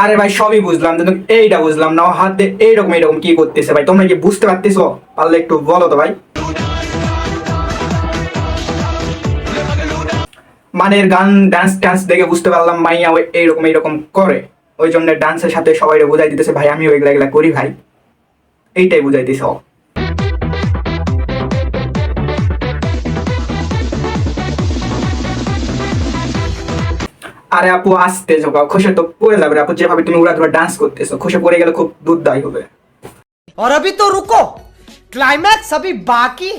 আরে ভাই সবই বুঝলাম, কিন্তু এইটা বুঝলাম না, হাত দিয়ে এইরকম এইরকম কি করতেছে ভাই, তোমরা কি বুঝতে পারতেছো? পারলে একটু বলো তো ভাই। মানে এর গান ডান্স টান্স দেখে বুঝতে পারলাম মাইয়া ওই এইরকম এইরকম করে, ওই জন্য ডান্সের সাথে সবাই বুঝাই দিতেছে ভাই আমি ওইগুলা এগুলা করি ভাই, এইটাই বুঝাইতেছ। আরে আপু আসতে যাও, খুশে তো পড়ে যাবে আপু, যেভাবে তুমি উড়া ধরে ডান্স করতেছো খুশে পড়ে গেলে খুব দুর্দায়ী হবে। और अभी तो रुको, क्लाइमैक्स अभी बाकी।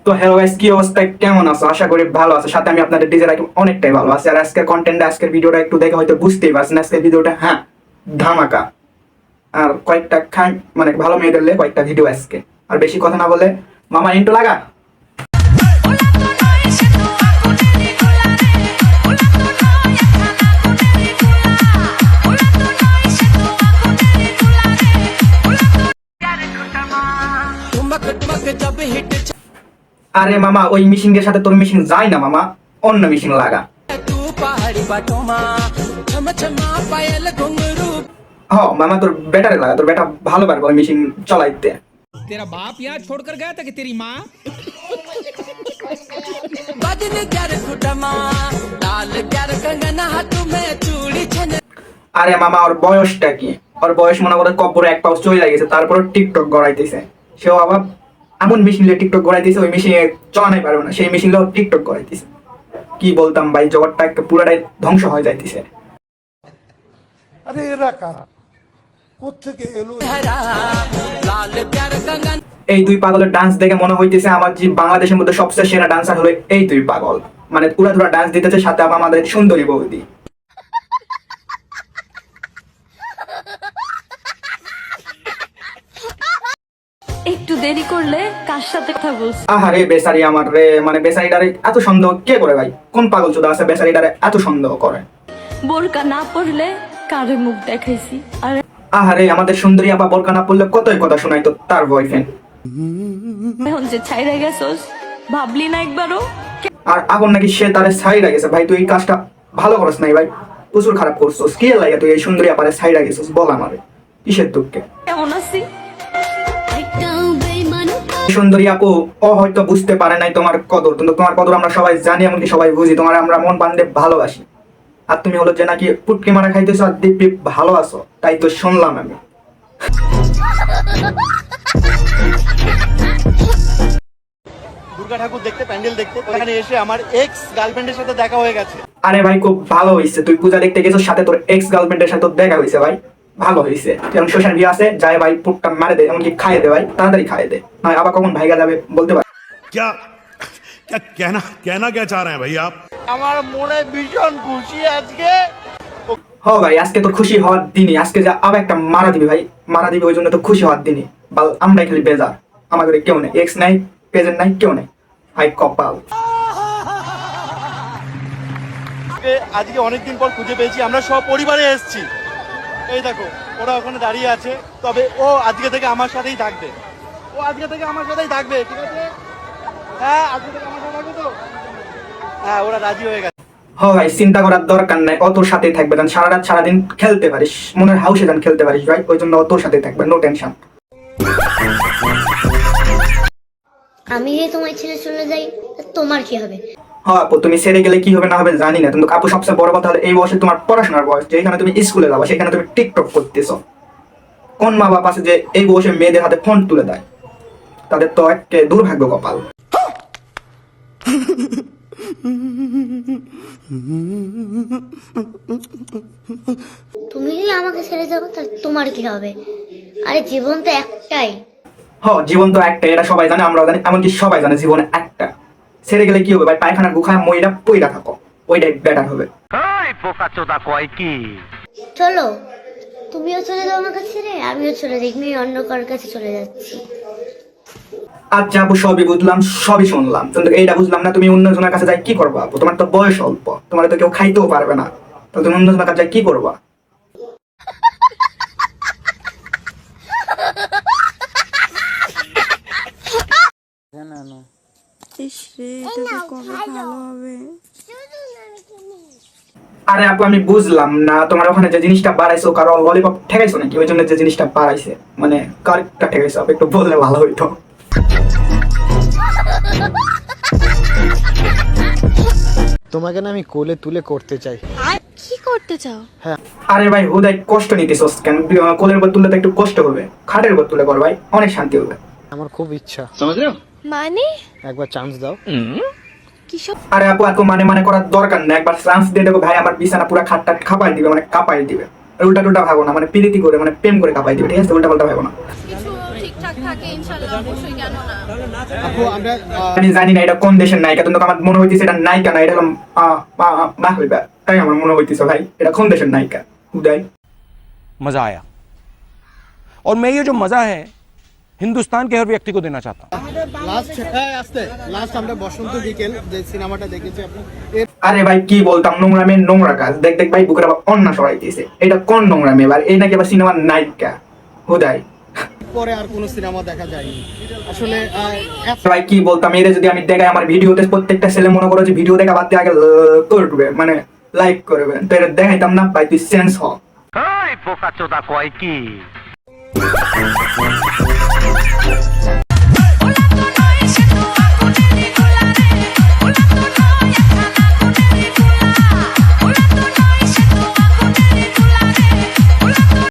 তো হ্যালো গাইস, কি অবস্থা, কেমন আছো? আশা করি ভালো আছো। সাথে আমি আপনাদের ডিজে রাখি অনেকটাই ভালো আছে। আর আজকের কন্টেন্ট, আজকের ভিডিওটা একটু দেখে হয়তো বুঝতেই পারছেন আজকের ভিডিওটা হ্যাঁ ধামাকা। আর কয়েকটা মানে ভালো মেয়েদের কয়েকটা ভিডিও আজকে। আর বেশি কথা না বলে মামা ইন্ট্রো লাগা। আরে মামা ওই মিশিংয়ের সাথে তোর মিশিং যায় না মামা, অন্য মিশিং লাগা। হ মামা তোর ব্যাটারে লাগা, তোর ব্যাটা ভালো পারবে ওই মিশিং চলাইতে। तेरा बाप यहाँ छोड़कर गया था कि तेरी माँ? আরে মামা ওর বয়সটা কি? ওর বয়স মনে করে কপরে এক পাউচ চলে গেছে, তারপর টিকটক গড়াইতেছে। সেও আবার এমন মেশিন নিয়ে টিকটক গড়াইতেছে, ওই মেশিনে চলানোই পারবে না, সেই মেশিন টিকটক গড়াইতেছে। কি বলতাম ভাই, জগৎটা একটা পুরাটাই ধ্বংস হয়ে যাইতেছে। আরে এরা কারা, কোত্থেকে এলো? এই দুই পাগলের ডান্স দেখে মনে হইতেছে আমার যে বাংলাদেশের মধ্যে সবচেয়ে সেরা ডান্সার হলো এই দুই পাগল। মানে পুরা ডান্স দিতেছে, সাথে আবার আমাদের সুন্দরী বৌদি। একটু দেরি করলে কার সাথে কথা বলছ? আহারে বেচারি আমার রে, মানে বেচারিটারে এত সন্দেহ কে করে ভাই? কোন পাগল চোদা আছে বেচারিটারে এত সন্দেহ করে? বোরকা না পড়লে কারে মুখ দেখাইছি? আরে আহারে আমাদের সুন্দরী আপা বোরকা না পড়লে কতই কথা শোনাইতো তার বয়ফ্রেন্ড। এখন যে ছাইরা গেছস, ভাবলি না একবারও? আর এখন নাকি সে তারে ছাইড়া গেছে। ভাই তুই এই কাজটা ভালো করছ নাই ভাই, প্রচুর খারাপ করছস। কি লাগে তুই এই সুন্দরী আপারে ছাইড়া গেছস? বল আমারে কিসের দুঃখে? কেমন আছি? সুন্দরী আপু ও হয়তো বুঝতে পারে নাই তোমার কদর, কিন্তু তোমার কদর আমরা সবাই জানি, এমনকি সবাই বুঝি। তোমার আমরা মন বান্ধে ভালোবাসি। আর তুমি হলো যে নাকি পুটকি মারা খাইতেছো আর দিব্যি ভালো আছো, তাই তো শুনলাম আমি। দুর্গা ঠাকুর দেখতে, প্যান্ডেল দেখতে, ওখানে এসে আমার এক্স গার্লফ্রেন্ডের সাথে দেখা হয়ে গেছে। আরে ভাই খুব ভালো হয়েছে, তুই পূজা দেখতে গেছো, সাথে তোর এক্স গার্লফ্রেন্ডের সাথে দেখা হয়েছে ভাই, ভালো হয়েছে। যেমন সোশ্যাল মিডিয়া আছে, যায় ভাই পুটটা মারে দে, এমনকি খাইয়ে দে ভাই, তাড়াতাড়ি খাইয়ে দে, নয় আবার কখন ভাইগা যাবে বলতে পার। क्या क्या कहना कहना क्या चाह रहे हैं भाई आप? আমার মনে ভীষণ খুশি আজকে। হ ভাই আজকে তো খুশি হওয়ার দিনই, আজকে যা আবার একটা মারা দিবি ভাই, মারা দিবি, ওই জন্য তো খুশি হওয়ার দিনই। বাল আমরাই খালি বেজার, আমাদের কেউ নেই, এক্স নাই, প্রেজেন্ট নাই, কেউ নেই। হাই কপাল। আজকে অনেকদিন পর খুঁজে পেয়েছি, আমরা সব পরিবারে এসেছি। এই দেখো ওরা ওখানে দাঁড়িয়ে আছে, তবে ও আজকে থেকে আমার সাথেই থাকবে, ও আজকে থেকে আমার সাথেই থাকবে, ঠিক আছে? হ্যাঁ আজকে থেকে আমার সাথে থাকবে তো? হ্যাঁ ওরা রাজি হয়ে গেছে। হ ভাই চিন্তা করার দরকার নাই, ও তোর সাথেই থাকবে, কারণ সারা রাত সারাদিন খেলতে পারিস, মনের হাউসে যান খেলতে পারিস ভাই, ওই জন্য ও তোর সাথেই থাকবে, নো টেনশন। আমি যদি তোমার ছেড়ে চলে যাই তোমার কি হবে? হ্যাঁ আপু তুমি ছেড়ে গেলে কি হবে না হবে জানি না, কিন্তু আপু সবচেয়ে বড় কথা হলো এই বয়সে তোমার পড়াশোনার বয়স, যেখানে তুমি স্কুলে যাবা সেখানে তুমি টিকটক করতেছো। কোন মা বাবা আছে যে এই বয়সে মেয়েদের হাতে ফোন তুলে দেয়? তাদের তো একে দুর্ভাগ্য কপাল। তুমি যদি আমাকে ছেড়ে যাও তাহলে তোমার কি হবে? আরে জীবন তো একটাই। জীবন তো একটা, এটা সবাই জানে, আমরাও জানি, এমনকি সবাই জানে জীবনে একটা। ছেড়ে গেলে কি হবে ভাই? পায়খানা গুখায় মইরা পইরা থাকো, ওইটাই বেটার হবে। চলো তুমিও চলে যাও আমার কাছে ছেড়ে, আমিও চলে যাই, আমি অন্য কারোর কাছে চলে যাচ্ছি। আচ্ছা আপু সবই বুঝলাম, সবই শুনলাম, কিন্তু এইটা বুঝলাম না তুমি অন্যজনের কাছে যাই কি করবা আপু? তোমার তো বয়স অল্প, তোমার তো কেউ খাইতেও পারবে না, তো তুমি অন্যজনের কাছে যাই কি করবা? আরে আপু আমি বুঝলাম না, তোমার ওখানে যে জিনিসটা বাড়াইছো কারো ললিপপ ঠেকাইছো নাকি? ওই জন্য যে জিনিসটা বাড়াইছে মানে কারটা ঠেকাইছো, আপনি একটু বললে ভালো হইতো। তোমাকে না আমি কোলে তুলে করতে চাই। কি করতে চাও? আরে ভাই হুদাই কষ্ট নিতেছস কেন? কোলের উপর তুললে তো একটু কষ্ট হবে, খাটের উপর তুলে কর ভাই, অনেক শান্তি হবে। আমার খুব ইচ্ছা, মানে একবার চান্স দাও। কি সব? আরে আপু এত মানে করার দরকার নেই, একবার চান্স দিয়ে দেখো ভাই, আমার বিছানা পুরো খাটটা খাপাই দিবে, মানে কাঁপাই দিবে। আর উল্টা টুল্টা ভাবো না, মানে প্রীতি করে মানে প্রেম করে কাঁপাই দিবে, ঠিক আছে? উল্টা পাল্টা ভাবো না। কিছু ঠিকঠাক থাকে ইনশাআল্লাহ, অবশ্যই, কেন না? আপু আমরা আমি জানি না এটা কোন দেশের নায়িকা, কিন্তু আমার মনে হইতেছে এটা নায়িকা না, এটা হলো মাহবিবা। তাই আমার মনে হইতেছে ভাই এটা কোন দেশের নায়িকা উদয়। मजा आया और मैं ये जो मजा है हिंदुस्तान के हर व्यक्ति को देना चाहता हूँ। লাস্ট আমরা বসন্ত বিকেল যে সিনেমাটা দেখেছি আপনি, আরে ভাই কি বলতাম, নোংরামের নোংরা কাজ। দেখ দেখ ভাই বুকের আবার অন্না সরাইতেছে, এটা কোন নোংরামে? এবার এই নাকি আবার সিনেমার নায়িকা হুদাই। পরে আর কোনো সিনেমা দেখা যায়নি আসলে। ভাই কি বলতাম, এর যদি আমি দেখাই আমার ভিডিওতে, প্রত্যেকটা ছেলে মনে করো যে ভিডিও দেখা বাদ দিয়ে আগে করবে, মানে লাইক করবে, তো এটা দেখাইতাম না। ভাই তুই সেন্স হ।